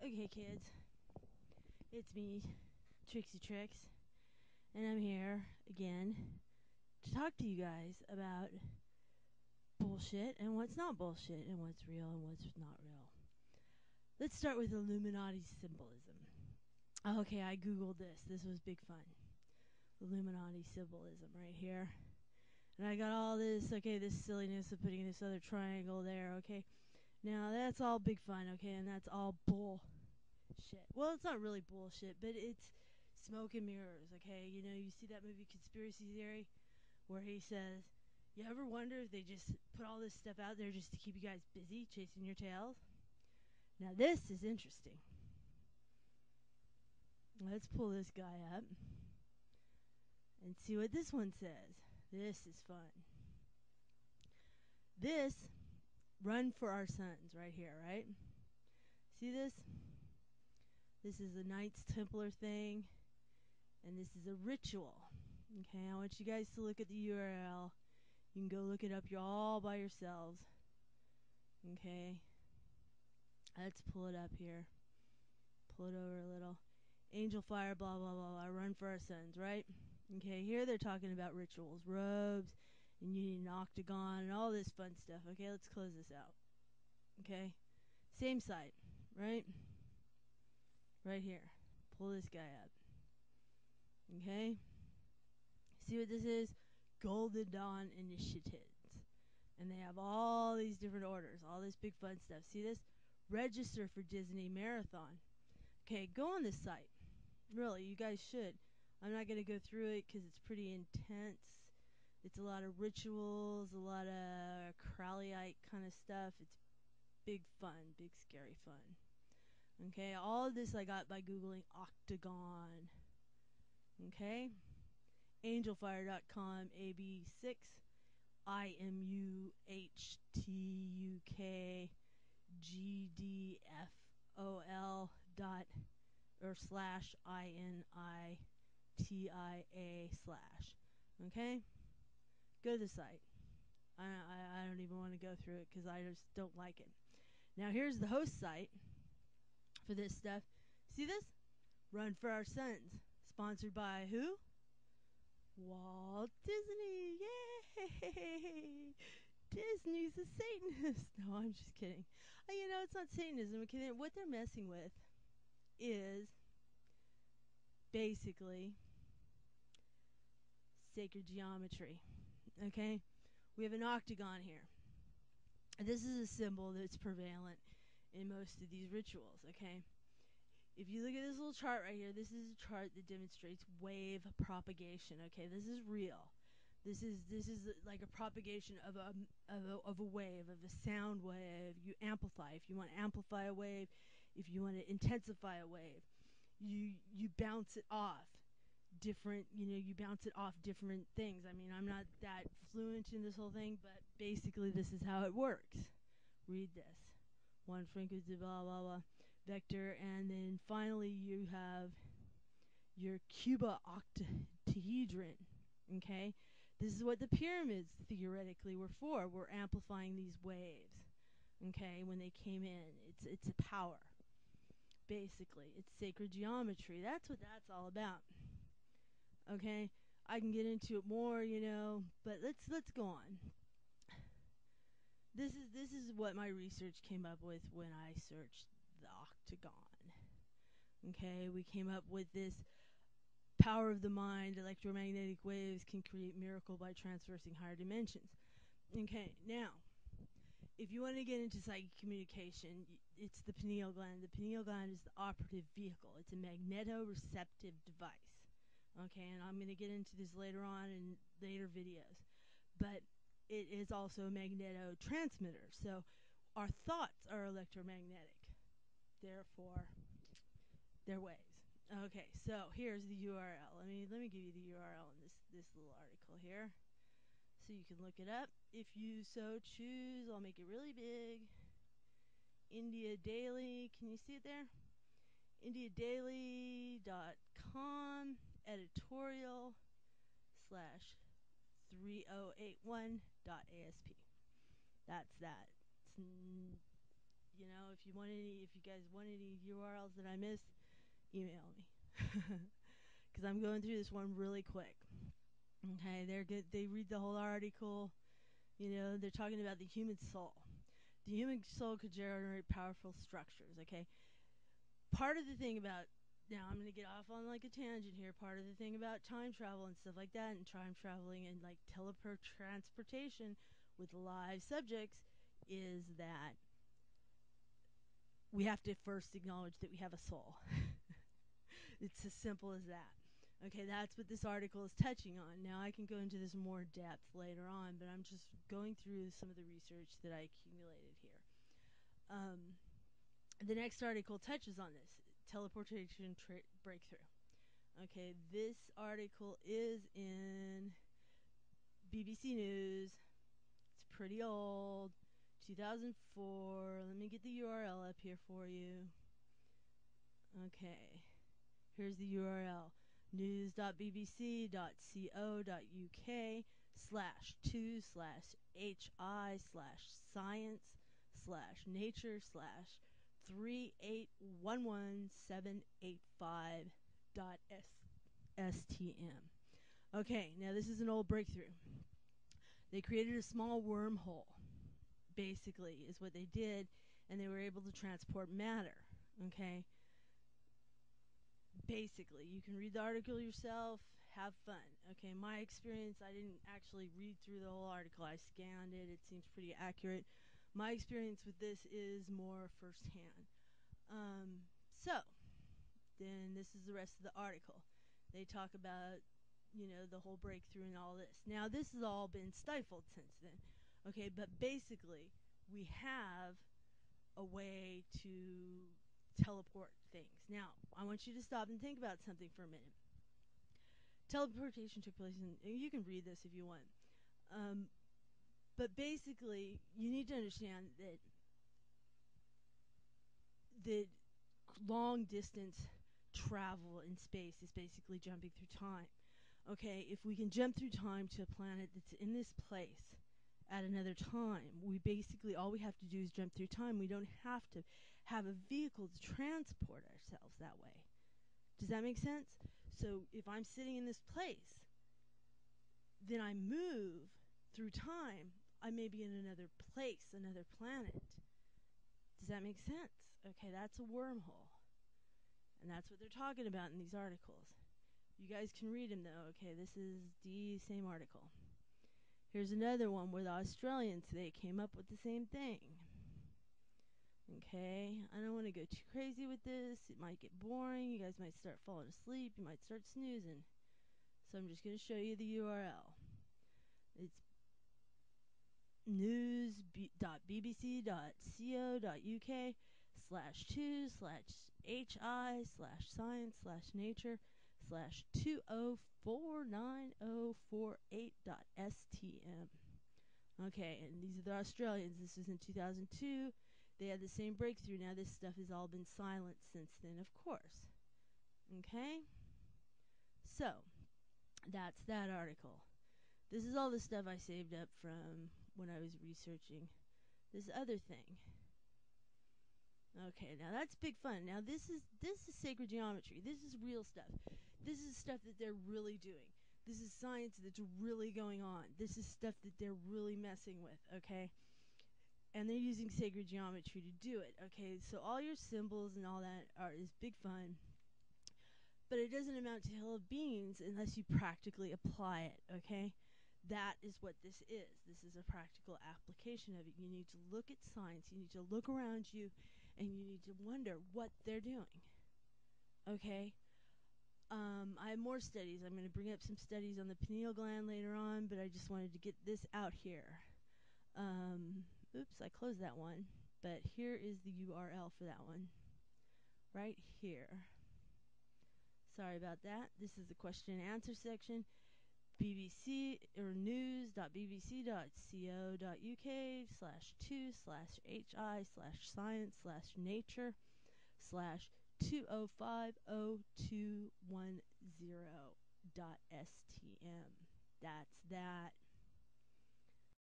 Okay, kids, it's me, Trixie Trix, and I'm here again to talk to you guys about bullshit and what's not bullshit and what's real and what's not real. Let's start with Illuminati symbolism. Okay, I googled this. This was big fun. Illuminati symbolism right here. And I got all this, this silliness of putting this other triangle there, okay? Now, that's all big fun, okay? And that's all bullshit. Well, it's not really bullshit, but it's smoke and mirrors, okay? You know, you see that movie Conspiracy Theory where he says, you ever wonder if they just put all this stuff out there just to keep you guys busy chasing your tails? Now, this is interesting. Let's pull this guy up and see what this one says. This is fun. This, run for our sons right here, right? See this? This is a Knights Templar thing, and this is a ritual. Okay, I want you guys to look at the URL. You can go look it up. You're all by yourselves. Okay, let's pull it up here. Pull it over a little. Angel fire, blah, blah, blah, blah. Run for our sons, right? Okay, here they're talking about rituals, robes, and you need an octagon, and all this fun stuff. Okay, let's close this out. Okay, same site, right? Right here. Pull this guy up. Okay? See what this is? Golden Dawn Initiatives. And they have all these different orders, all this big fun stuff. See this? Register for Disney Marathon. Okay, go on this site. Really, you guys should. I'm not going to go through it because it's pretty intense. It's a lot of rituals, a lot of Crowleyite kind of stuff. It's big fun, big scary fun. Okay, all of this I got by Googling octagon. Okay, angelfire.com, AB6, IMUHTUK, GDFOL dot or slash INITIA slash. Okay, go to the site. I don't even want to go through it because I just don't like it. Now here's the host site for this stuff. See this? Run for Our Sons. Sponsored by who? Walt Disney. Yay! Disney's a Satanist. No, I'm just kidding. You know, it's not Satanism. What they're messing with is basically sacred geometry. Okay? We have an octagon here. This is a symbol that's prevalent in most of these rituals, okay? If you look at this little chart right here, this is a chart that demonstrates wave propagation, okay? This is real. This is like a propagation of a wave, of a sound wave. You amplify. If you want to amplify a wave, if you want to intensify a wave, you bounce it off different, you bounce it off different things. I mean, I'm not that fluent in this whole thing, but basically this is how it works. Read this. One frequency, blah, blah, blah, vector, and then finally you have your cuba octahedron, okay? This is what the pyramids theoretically were for. We're amplifying these waves, okay, when they came in. It's a power, basically. It's sacred geometry. That's what that's all about. Okay, I can get into it more, but let's go on. This is what my research came up with when I searched the octagon. Okay, we came up with this power of the mind. Electromagnetic waves can create miracle by transversing higher dimensions. Okay, now, if you want to get into psychic communication, it's the pineal gland. The pineal gland is the operative vehicle. It's a magnetoreceptive device. Okay, and I'm going to get into this later on in later videos. But it is also a magnetotransmitter. So our thoughts are electromagnetic. Therefore, they're waves. Okay, so here's the URL. Let me give you the URL in this little article here, so you can look it up if you so choose. I'll make it really big. India Daily. Can you see it there? IndiaDaily.com editorial /3081.asp. That's that. If you guys want any URL URLs that I missed, email me. Because I'm going through this one really quick. Okay, they're good. They read the whole article. You know, they're talking about the human soul. The human soul could generate powerful structures. Okay, part of the thing about, now I'm going to get off on like a tangent here. Part of the thing about time travel and stuff like that, and time traveling and like transportation with live subjects, is that we have to first acknowledge that we have a soul. It's as simple as that. Okay, that's what this article is touching on. Now I can go into this more depth later on, but I'm just going through some of the research that I accumulated here. The next article touches on this, teleportation breakthrough. Okay, this article is in BBC News. It's pretty old, 2004. Let me get the URL up here for you. Okay, here's the URL. news.bbc.co.uk/2/HI/science/nature/3811785.stm. Okay, now this is an old breakthrough. They created a small wormhole, basically, is what they did, and they were able to transport matter. Okay? Basically, you can read the article yourself, have fun. Okay, my experience, I didn't actually read through the whole article. I scanned it. It seems pretty accurate. My experience with this is more firsthand. So, then this is the rest of the article. They talk about, you know, the whole breakthrough and all this. Now, this has all been stifled since then. Okay, but basically, we have a way to teleport things. Now, I want you to stop and think about something for a minute. Teleportation took place in, you can read this if you want. But basically, you need to understand that long distance travel in space is basically jumping through time. Okay, if we can jump through time to a planet that's in this place at another time, we basically, all we have to do is jump through time. We don't have to have a vehicle to transport ourselves that way. Does that make sense? So if I'm sitting in this place, then I move through time, I may be in another place, another planet. Does that make sense? Okay, that's a wormhole. And that's what they're talking about in these articles. You guys can read them though. Okay, this is the same article. Here's another one where the Australians, they came up with the same thing. Okay, I don't want to go too crazy with this. It might get boring. You guys might start falling asleep. You might start snoozing. So I'm just going to show you the URL. It's news.bbc.co.uk/2/HI/science/nature/204904.8.stm. Okay, and these are the Australians. This was in 2002. They had the same breakthrough. Now this stuff has all been silent since then, of course. Okay? So, that's that article. This is all the stuff I saved up from when I was researching this other thing. Okay, now that's big fun. Now this is sacred geometry. This is real stuff. This is stuff that they're really doing. This is science that's really going on. This is stuff that they're really messing with, okay? And they're using sacred geometry to do it, okay? So all your symbols and all that is big fun. But it doesn't amount to hill of beans unless you practically apply it, okay? That is what this is. This is a practical application of it. You need to look at science. You need to look around you, and you need to wonder what they're doing, okay? I have more studies. I'm going to bring up some studies on the pineal gland later on, but I just wanted to get this out here. Oops, I closed that one. But here is the URL for that one. Right here. Sorry about that. This is the question and answer section. BBC or news.bbc.co.uk/2/HI/science/nature/205021.stm. That's that.